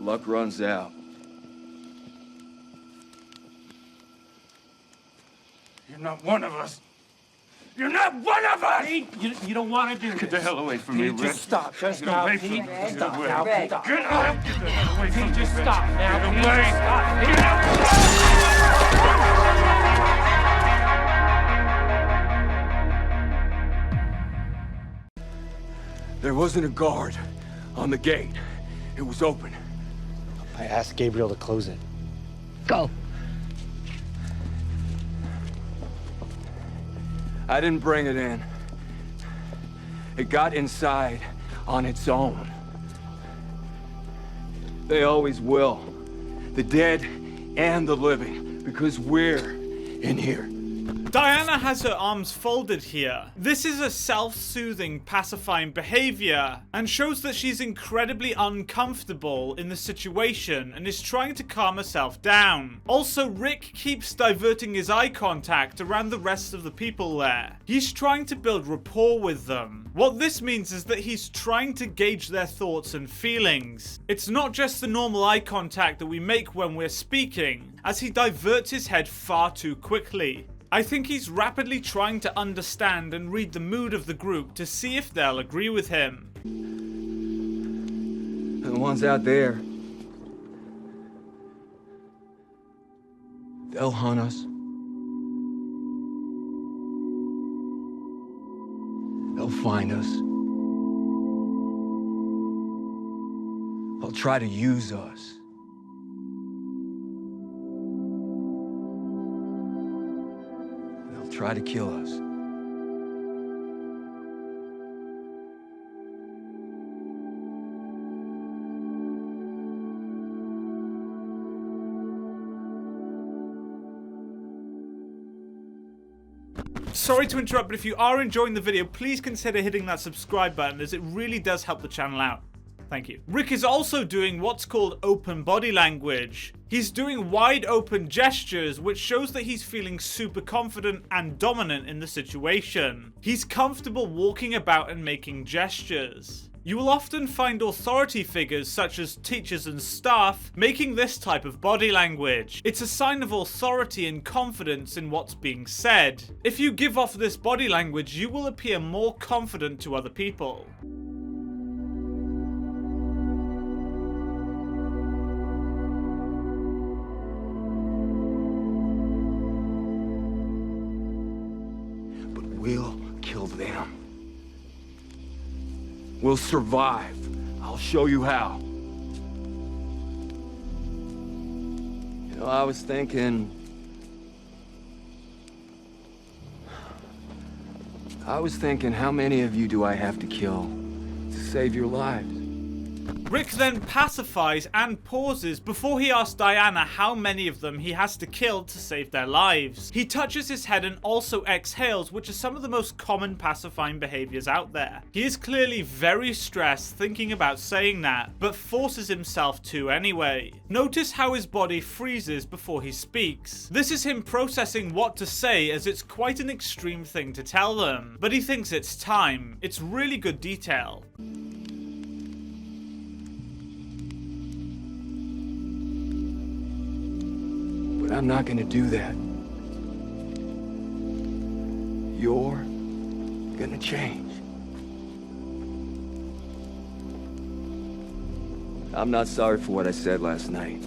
luck runs out. You're not one of us. You're not one of us! You don't want to do this. Get the hell away from me, Rick. Just stop. Just Get now, away from Pete. me. Get Stop away. now, Pete. Get up! Get the hell away from me, Just Rick. stop now. Get Pete. away. Get out! There wasn't a guard on the gate. It was open. I asked Gabriel to close it. Go. I didn't bring it in. It got inside on its own. They always will. The dead and the living, because we're in here. Diana has her arms folded here. This is a self-soothing, pacifying behavior, and shows that she's incredibly uncomfortable in the situation and is trying to calm herself down. Also, Rick keeps diverting his eye contact around the rest of the people there. He's trying to build rapport with them. What this means is that he's trying to gauge their thoughts and feelings. It's not just the normal eye contact that we make when we're speaking, as he diverts his head far too quickly. I think he's rapidly trying to understand and read the mood of the group to see if they'll agree with him. The ones out there, they'll hunt us. They'll find us. They'll try to use us. Try to kill us. Sorry to interrupt, but if you are enjoying the video, please consider hitting that subscribe button, as it really does help the channel out. Thank you. Rick is also doing what's called open body language. He's doing wide open gestures, which shows that he's feeling super confident and dominant in the situation. He's comfortable walking about and making gestures. You will often find authority figures such as teachers and staff making this type of body language. It's a sign of authority and confidence in what's being said. If you give off this body language, you will appear more confident to other people. We'll kill them. We'll survive. I'll show you how. You know, I was thinking how many of you do I have to kill to save your lives? Rick then pacifies and pauses before he asks Diana how many of them he has to kill to save their lives. He touches his head and also exhales, which are some of the most common pacifying behaviors out there. He is clearly very stressed thinking about saying that, but forces himself to anyway. Notice how his body freezes before he speaks. This is him processing what to say, as it's quite an extreme thing to tell them, but he thinks it's time. It's really good detail. But I'm not gonna do that. You're gonna change. I'm not sorry for what I said last night.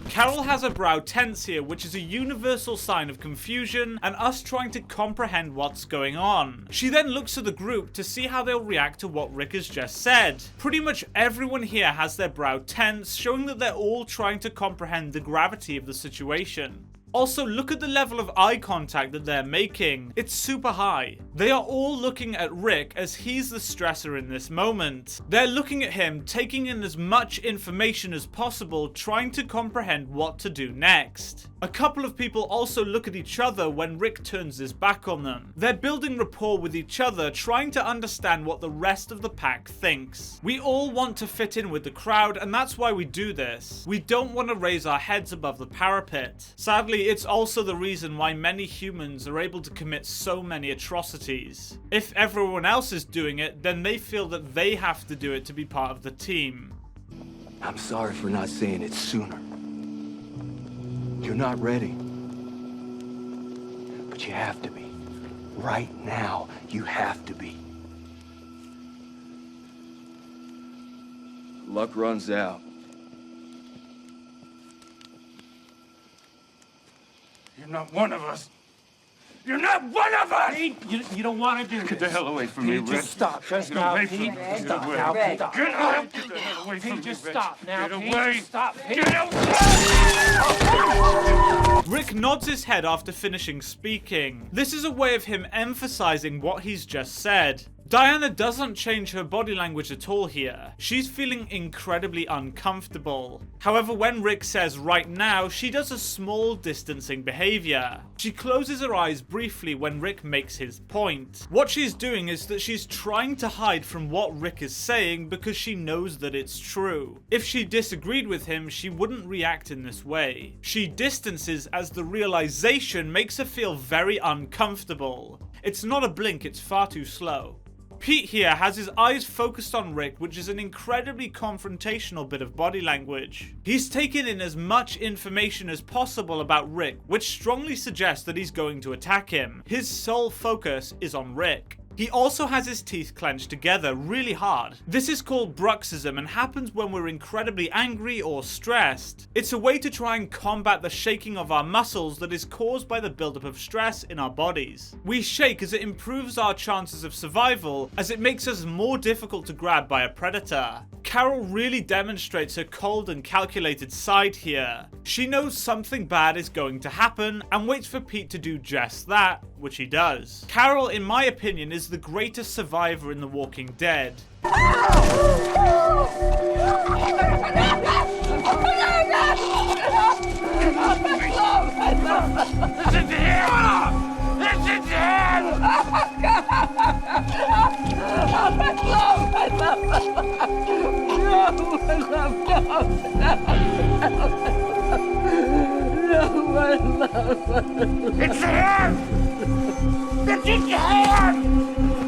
Carol has her brow tense here, which is a universal sign of confusion and us trying to comprehend what's going on. She then looks at the group to see how they'll react to what Rick has just said. Pretty much everyone here has their brow tense, showing that they're all trying to comprehend the gravity of the situation. Also, look at the level of eye contact that they're making. It's super high. They are all looking at Rick as he's the stressor in this moment. They're looking at him, taking in as much information as possible, trying to comprehend what to do next. A couple of people also look at each other when Rick turns his back on them. They're building rapport with each other, trying to understand what the rest of the pack thinks. We all want to fit in with the crowd, and that's why we do this. We don't want to raise our heads above the parapet. Sadly, it's also the reason why many humans are able to commit so many atrocities. If everyone else is doing it, then they feel that they have to do it to be part of the team. I'm sorry for not saying it sooner. You're not ready. But you have to be. Right now, you have to be. Luck runs out. You're not one of us. You're not one of us! Pete, you don't want to do this. Get the hell away from me, Pete, Rick. just stop. Just Get now, away Pete. from me. Stop Get now, away. Pete. Stop. Get out! Get the hell away from Pete, me, just Rick. stop now, Get Pete. away! Just stop, Pete. Get away! Rick nods his head after finishing speaking. This is a way of him emphasizing what he's just said. Diana doesn't change her body language at all here. She's feeling incredibly uncomfortable. However, when Rick says right now, she does a small distancing behavior. She closes her eyes briefly when Rick makes his point. What she's doing is that she's trying to hide from what Rick is saying because she knows that it's true. If she disagreed with him, she wouldn't react in this way. She distances as the realization makes her feel very uncomfortable. It's not a blink, it's far too slow. Pete here has his eyes focused on Rick, which is an incredibly confrontational bit of body language. He's taken in as much information as possible about Rick, which strongly suggests that he's going to attack him. His sole focus is on Rick. He also has his teeth clenched together really hard. This is called bruxism and happens when we're incredibly angry or stressed. It's a way to try and combat the shaking of our muscles that is caused by the buildup of stress in our bodies. We shake as it improves our chances of survival, as it makes us more difficult to grab by a predator. Carol really demonstrates her cold and calculated side here. She knows something bad is going to happen and waits for Pete to do just that, which he does. Carol, in my opinion, is the greatest survivor in The Walking Dead.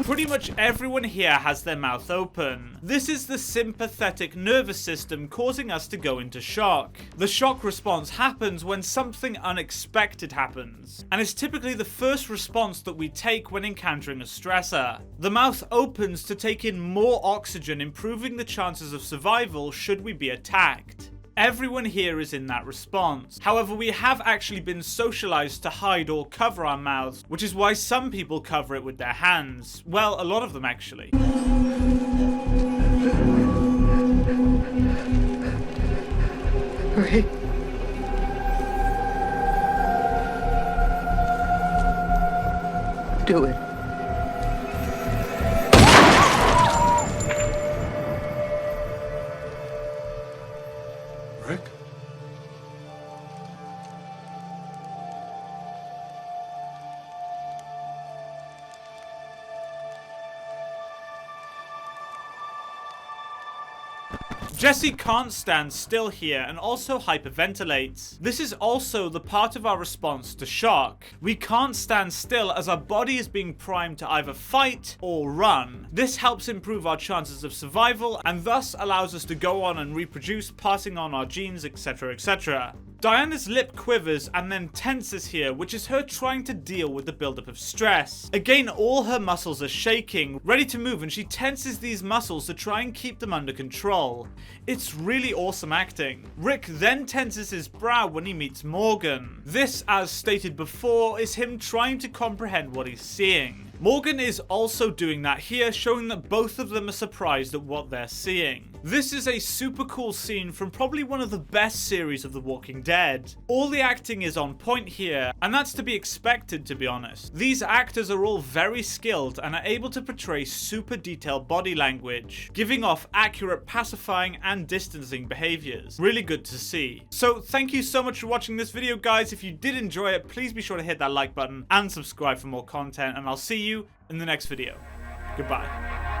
Pretty much everyone here has their mouth open. This is the sympathetic nervous system causing us to go into shock. The shock response happens when something unexpected happens, and is typically the first response that we take when encountering a stressor. The mouth opens to take in more oxygen, improving the chances of survival should we be attacked. Everyone here is in that response. However, we have actually been socialized to hide or cover our mouths, which is why some people cover it with their hands. Well, a lot of them actually. Rick. Do it. Rick? Jesse can't stand still here and also hyperventilates. This is also the part of our response to shock. We can't stand still as our body is being primed to either fight or run. This helps improve our chances of survival and thus allows us to go on and reproduce, passing on our genes, etc, etc. Diana's lip quivers and then tenses here, which is her trying to deal with the buildup of stress. Again, all her muscles are shaking, ready to move, and she tenses these muscles to try and keep them under control. It's really awesome acting. Rick then tenses his brow when he meets Morgan. This, as stated before, is him trying to comprehend what he's seeing. Morgan is also doing that here, showing that both of them are surprised at what they're seeing. This is a super cool scene from probably one of the best series of The Walking Dead. All the acting is on point here, and that's to be expected, to be honest. These actors are all very skilled and are able to portray super detailed body language, giving off accurate pacifying and distancing behaviors. Really good to see. So thank you so much for watching this video, guys. If you did enjoy it, please be sure to hit that like button and subscribe for more content, and I'll see you in the next video. Goodbye.